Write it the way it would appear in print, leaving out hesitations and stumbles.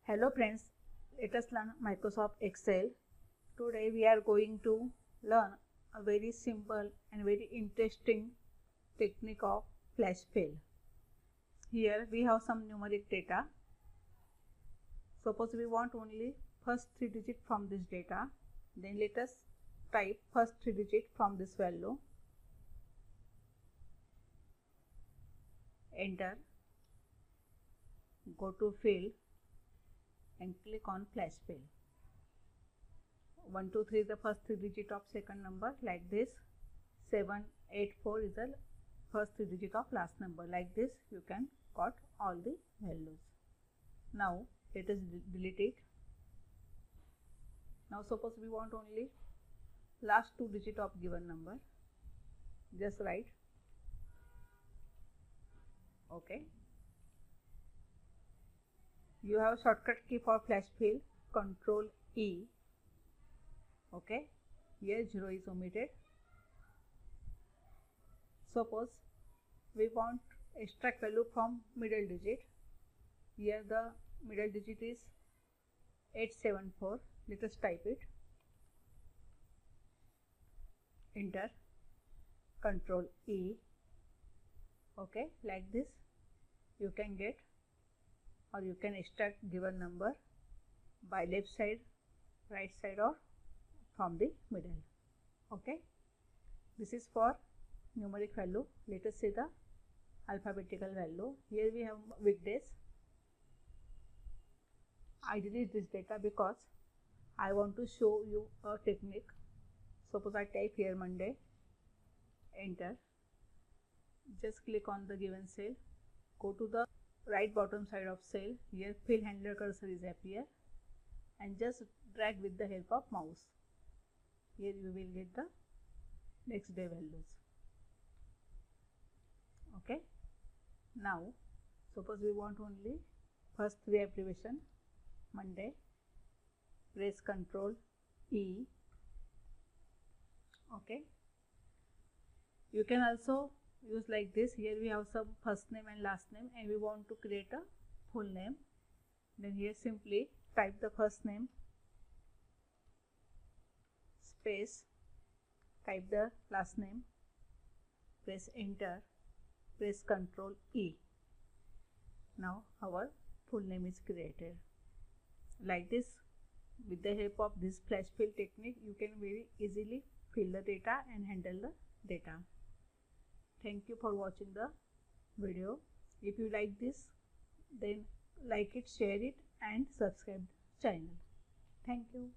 Hello friends, let us learn Microsoft Excel. Today we are going to learn a very simple and very interesting technique of flash fill. Here we have some numeric data. Suppose we want only first 3 digits from this data, then let us type first 3 digits from this value. Enter, go to fill and click on flash fill. 1, 2, 3 is the first 3 digit of second number, like this. 7, 8, 4 is the first 3 digit of last number, like this. You can got all the values. Now let us delete it. Now suppose we want only last 2 digit of given number. Just write OK. You have shortcut key for flash fill, Control E. Okay, here 0 is omitted. Suppose we want extract value from middle digit. Here the middle digit is 874. Let us type it. Enter, Control E. Okay, like this you can get, or you can extract given number by left side, right side, or from the middle. Okay, this is for numeric value. Let us see the alphabetical value. Here we have weekdays. I delete this data because I want to show you a technique. Suppose I type here Monday. Enter. Just click on the given cell. Go to the right bottom side of cell. Here fill handler cursor is appear, and just drag with the help of mouse. Here you will get the next day values. Okay. Now suppose we want only first 3 abbreviation Monday. Press Control E. Okay. You can also use like this. Here we have some first name and last name, and we want to create a full name. Then here simply type the first name, space, type the last name, press enter, press Control E. Now our full name is created. Like this, with the help of this flash fill technique, you can very easily fill the data and handle the data. Thank you for watching the video. If you like this, then like it, share it, and subscribe the channel. Thank you.